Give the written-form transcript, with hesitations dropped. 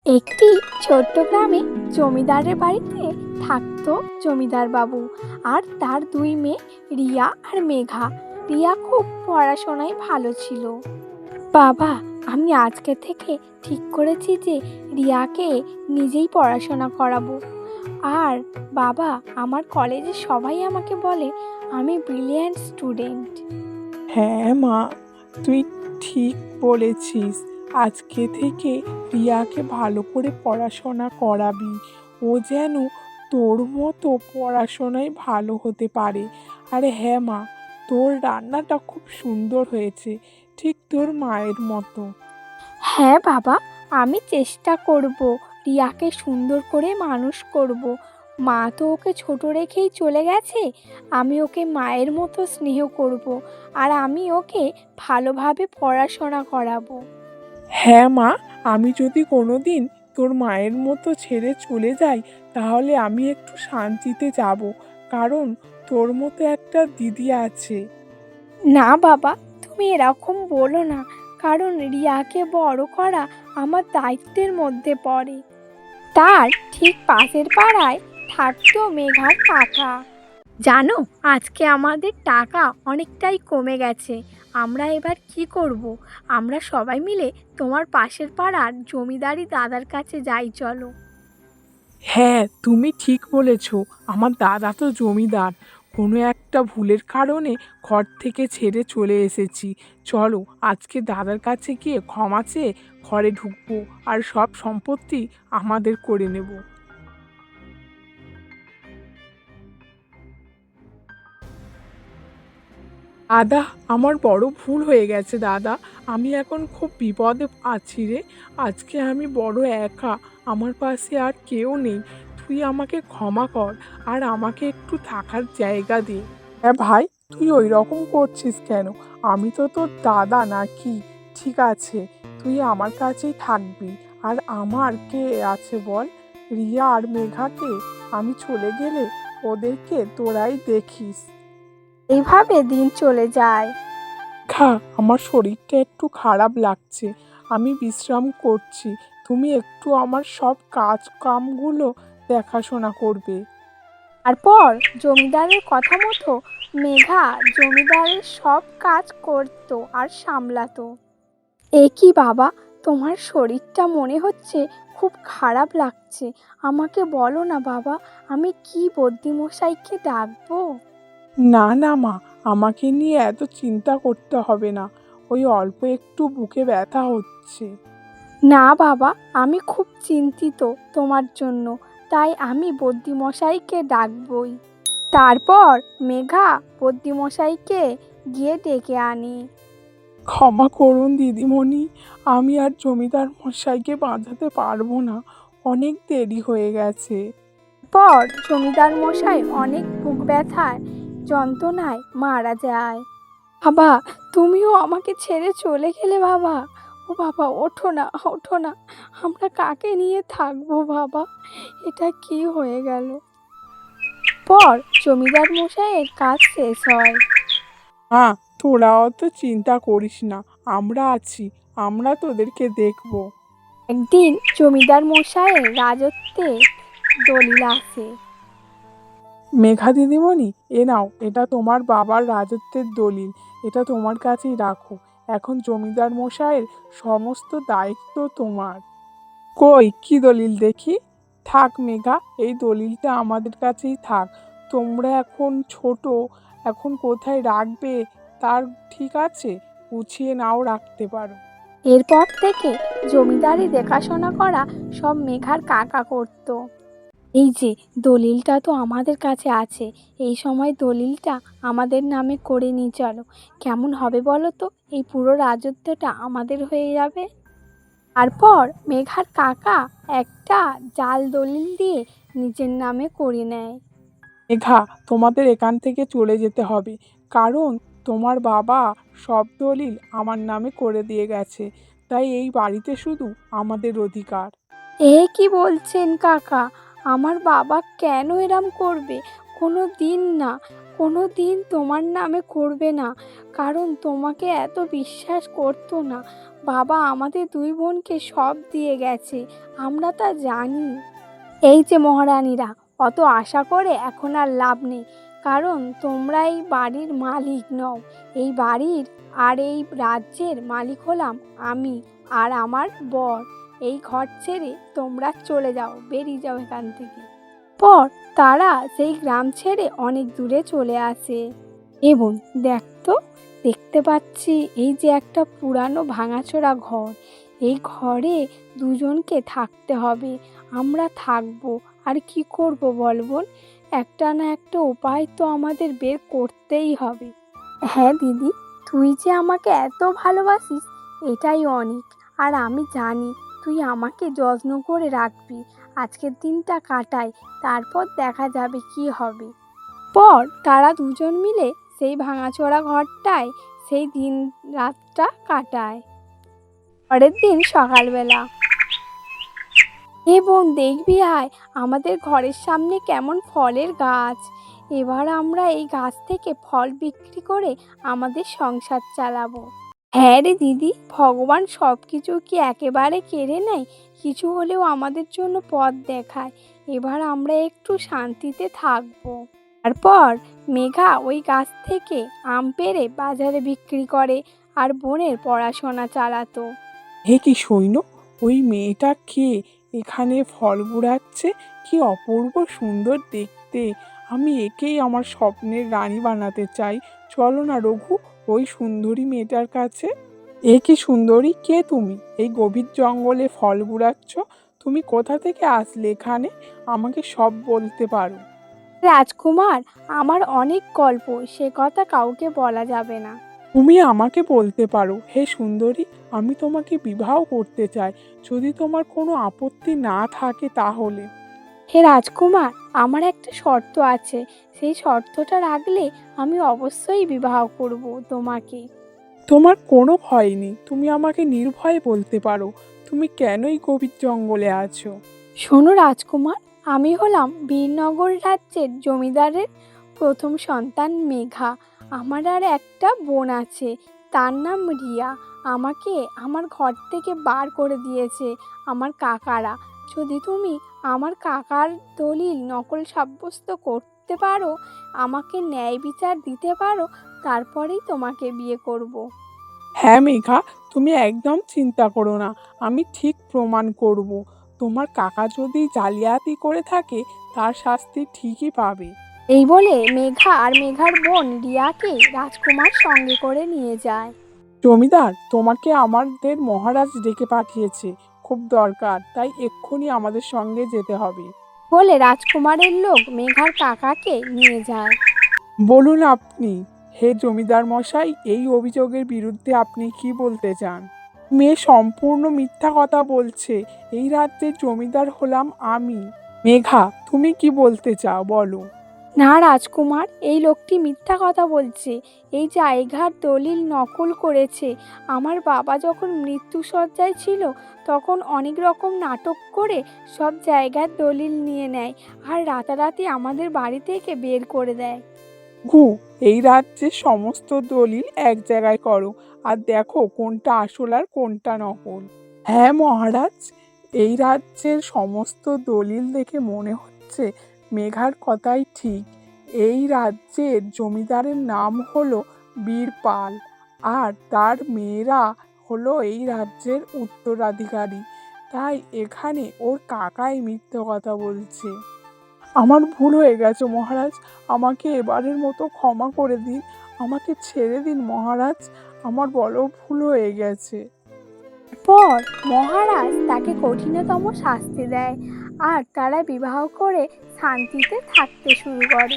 একটি ছোট্ট গ্রামে জমিদারের বাড়িতে থাকতো জমিদার বাবু আর তার দুই মেয়ে রিয়া আর মেঘা। রিয়া খুব পড়াশোনায় ভালো ছিল। বাবা, আমি আজকে থেকে ঠিক করেছি যে রিয়াকে নিজেই পড়াশোনা করাবো। আর বাবা, আমার কলেজে সবাই আমাকে বলে আমি ব্রিলিয়ান্ট স্টুডেন্ট। হ্যাঁ মা, তুই ঠিক বলেছিস। আজকে থেকে রিয়াকে ভালো করে পড়াশোনা করাবি। ও যেন তোর মতো পড়াশোনায় ভালো হতে পারে। আরে হ্যাঁ মা, তোর রান্নাটা খুব সুন্দর হয়েছে, ঠিক তোর মায়ের মতো। হ্যাঁ বাবা, আমি চেষ্টা করব রিয়াকে সুন্দর করে মানুষ করব। মা তো ওকে ছোট রেখেই চলে গেছে, আমি ওকে মায়ের মতো স্নেহ করব আর আমি ওকে ভালোভাবে পড়াশোনা করাবো। হ্যাঁ মা, আমি যদি কোনোদিন তোর মায়ের মতো ছেড়ে চলে যাই, তাহলে আমি একটু শান্তিতে যাব, কারণ তোর মতো একটা দিদি আছে। না বাবা, তুমি এরকম বলো না, কারণ রিয়াকে বড় করা আমার দায়িত্বের মধ্যে পড়ে। তার ঠিক পাশের পাড়ায় থাকতো মেঘার কাকা। জানো, আজকে আমাদের টাকা অনেকটাই কমে গেছে। আমরা এবার কি করব? আমরা সবাই মিলে তোমার পাশের পাড়ার জমিদারি দাদার কাছে যাই, চলো। হ্যাঁ, তুমি ঠিক বলেছ। আমার দাদা তো জমিদার। কোনো একটা ভুলের কারণে ঘর থেকে ছেড়ে চলে এসেছি। চলো আজকে দাদার কাছে গিয়ে ক্ষমা চেয়ে ঘরে ঢুকবো, আর সব সম্পত্তি আমাদের করে নেব। দাদা, আমার বড় ভুল হয়ে গেছে দাদা। আমি এখন খুব বিপদে আছি রে। আজকে আমি বড় একা, আমার পাশে আর কেউ নেই। তুই আমাকে ক্ষমা কর, আর আমাকে একটু থাকার জায়গা দে। হ্যাঁ ভাই, তুই ওই রকম করছিস কেন? আমি তো তোর দাদা নাকি? ঠিক আছে, তুই আমার কাছেই থাকবি। আর আমার কে আছে বল? রিয়া আর মেঘাকে আমি চলে গেলে ওদেরকে তোরাই দেখিস। এইভাবে দিন চলে যায়। আমার শরীরটা একটু খারাপ লাগছে, আমি বিশ্রাম করছি। তুমি একটু আমার সব কাজ কামগুলো দেখাশোনা করবে। তারপর জমিদারের কথা মতো মেঘা জমিদারের সব কাজ করতো আর সামলাতো। এ কি বাবা, তোমার শরীরটা মনে হচ্ছে খুব খারাপ লাগছে। আমাকে বলো না বাবা, আমি কি বদ্যিমশাইকে ডাকবো? না না মা, আমাকে নিয়ে এত চিন্তা করতে হবে না। ওই অল্প একটু বুকে ব্যথা হচ্ছে। না বাবা, আমি খুব চিন্তিত তোমার জন্য, তাই আমি বদ্যিমশাইকে ডাকবই। তারপর মেঘা বদ্যিমশাইকে গিয়ে ডেকে আনে। ক্ষমা করুন দিদিমণি, আমি আর জমিদার মশাইকে বাঁচাতে পারবো না। অনেক দেরি হয়ে গেছে। পর জমিদার মশাই অনেক বুক ব্যথার যন্ত্রণায় মারা যায়। বাবা, তুমিও আমাকে ছেড়ে চলে গেলে বাবা। ও বাবা, ওঠো না, ওঠো না। আমরা কাকে নিয়ে থাকবো বাবা? এটা কি হয়ে গেল? পর জমিদার মশাইয়ের কাজ শেষ হয়। মা, তোরা অত চিন্তা করিস না, আমরা আছি। আমরা তোদেরকে দেখবো। একদিন জমিদার মশাইয়ের রাজত্বে দলিল আসে। মেঘা দিদিমণি, এ নাও, এটা তোমার বাবার রাজত্বের দলিল। এটা তোমার কাছেই রাখো। এখন জমিদার মশাইয়ের সমস্ত দায়িত্ব তোমার। কই, কি দলিল দেখি? থাক মেঘা, এই দলিলটা আমাদের কাছেই থাক। তোমরা এখন ছোট, এখন কোথায় রাখবে তার ঠিক আছে, গুছিয়ে নাও রাখতে পারো। এরপর থেকে জমিদারি দেখাশোনা করা সব মেঘার কাকা করত। এই যে দলিলটা তো আমাদের কাছে আছে, এই সময় দলিলটা আমাদের নামে করে নিয়ে চলো। কেমন হবে বলো তো? এই পুরো রাজত্বটা আমাদের হয়ে যাবে। তারপর মেঘার কাকা একটা জাল দলিল দিয়ে নিজের নামে করে নেয়। মেঘা, তোমাদের এখান থেকে চলে যেতে হবে, কারণ তোমার বাবা সব দলিল আমার নামে করে দিয়ে গেছে। তাই এই বাড়িতে শুধু আমাদের অধিকার। এ কি বলছেন কাকা? আমার বাবা কেন এরম করবে? কোনো দিন না, কোনো দিন তোমার নামে করবে না, কারণ তোমাকে এত বিশ্বাস করতো না। বাবা আমাদের দুই বোনকে সব দিয়ে গেছে, আমরা তা জানি। এই যে মহারানীরা, অত আশা করে এখন আর লাভ নেই, কারণ তোমরা এই বাড়ির মালিক নও। এই বাড়ির আর এই রাজ্যের মালিক হলাম আমি আর আমার বর। এই ঘর ছেড়ে তোমরা চলে যাও, বেরিয়ে যাও এখান থেকে। পর তারা সেই গ্রাম ছেড়ে অনেক দূরে চলে আসে। এবং দেখতো, দেখতে পাচ্ছি এই যে একটা পুরানো ভাঙাচোরা ঘর। এই ঘরে দুজনকে থাকতে হবে। আমরা থাকবো, আর কি করব বল বোন? একটা না একটা উপায় তো আমাদের বের করতেই হবে। হ্যাঁ দিদি, তুই যে আমাকে এত ভালোবাসিস এটাই অনেক। আর আমি জানি তুই আমাকে যত্ন করে রাখবি। আজকের দিনটা কাটাই, তারপর দেখা যাবে কি হবে। পর তারা দুজন মিলে সেই ভাঙাচোরা ঘরটায় সেই দিন রাতটা কাটায়। পরের দিন সকালবেলা, এ বোন দেখবি আয়, আমাদের ঘরের সামনে কেমন ফলের গাছ। এবার আমরা এই গাছ থেকে ফল বিক্রি করে আমাদের সংসার চালাবো। হ্যাঁ রে দিদি, ভগবান সব কিছু কি একেবারে কেড়ে নেয়? কিছু হলেও আমাদের জন্য পথ দেখায়। এবার আমরা একটু শান্তিতে থাকবো। তারপর মেঘা ওই গাছ থেকে আম পেড়ে বাজারে বিক্রি করে আর বোনের পড়াশোনা চালাতো। হে কি সৈন্য, ওই মেয়েটা কে এখানে ফল কুড়াচ্ছে? কি অপূর্ব সুন্দর দেখতে! আমি একেই আমার স্বপ্নের রানী বানাতে চাই। চলো না রঘু, ওই সুন্দরী মেয়েটার কাছে। এ কি সুন্দরী, কে তুমি? এই গভীর জঙ্গলে ফল কুড়াচ্ছ? তুমি কোথা থেকে আসলে এখানে? আমাকে সব বলতে পারো। রাজকুমার, আমার অনেক গল্প, সে কথা কাউকে বলা যাবে না। তুমি আমাকে বলতে পারো। হে সুন্দরী, আমি তোমাকে বিবাহ করতে চাই, যদি তোমার কোনো আপত্তি না থাকে তাহলে। হে রাজকুমার, আমার একটা শর্ত আছে, সেই শর্তটা রাখলে আমি অবশ্যই বিবাহ করব তোমাকে। তোমার কোনো ভয় নেই, তুমি আমাকে নির্ভয়ে বলতে পারো, তুমি কেনই গভীর জঙ্গলে আছো। শোনো রাজকুমার, আমি হলাম বীরনগর রাজ্যের জমিদারের প্রথম সন্তান মেঘা। আমার আর একটা বোন আছে, তার নাম রিয়া। আমাকে আমার ঘর থেকে বার করে দিয়েছে আমার কাকারা। যদি তুমি আমার কাকার দলিল নকল সাব্যস্ত করতে পারো, আমাকে ন্যায় বিচার দিতে পারো, তারপরেই তোমাকে বিয়ে করব। হ্যাঁ মেঘা, তুমি একদম চিন্তা করো না, আমি ঠিক প্রমাণ করব। তোমার কাকা যদি জালিয়াতি করে থাকে, তার শাস্তি ঠিকই পাবে। এই বলে মেঘা আর মেঘার বোন রিয়াকে রাজকুমার সঙ্গে করে নিয়ে যায়। জমিদার, তোমাকে আমাদের মহারাজ ডেকে পাঠিয়েছে, খুব দরকার, তাই এক্ষুনি আমাদের সঙ্গে যেতে হবে। বলে রাজকুমারের লোক মেঘার কাকাকে নিয়ে যায়। বলুন আপনি, হে জমিদার মশাই, এই অভিযোগের বিরুদ্ধে আপনি কি বলতে চান? মেয়ে সম্পূর্ণ মিথ্যা কথা বলছে। এই রাজ্যের জমিদার হলাম আমি। মেঘা, তুমি কি বলতে চাও বলো। না রাজকুমার, এই লোকটি মিথ্যা কথা বলছে। এই জায়গার দলিল নকল করেছে। আমার বাবা যখন মৃত্যুশয্যায় ছিল, তখন অনেক রকম নাটক করে সব জায়গার দলিল নিয়ে নেয় আর রাতারাতি আমাদের বাড়ি থেকে বের করে দেয়। ঘু, এই রাজ্যের সমস্ত দলিল এক জায়গায় করো, আর দেখো কোনটা আসল আর কোনটা নকল। হ্যাঁ মহারাজ, এই রাজ্যের সমস্ত দলিল দেখে মনে হচ্ছে মেঘার কথাই ঠিক। এই রাজ্যের জমিদারের নাম হলো বীরপাল, আর তার মেয়েরা হলো এই রাজ্যের উত্তরাধিকারী। তাই এখানে ওর কাকাই মিথ্যে কথা বলছে। আমার ভুল হয়ে গেছে মহারাজ, আমাকে এবারের মতো ক্ষমা করে দিন, আমাকে ছেড়ে দিন মহারাজ, আমার বড় ভুল হয়ে গেছে। পর মহারাজ তাকে কঠিনতম শাস্তি দেয় আর তারা বিবাহ করে শান্তিতে থাকতে শুরু করে।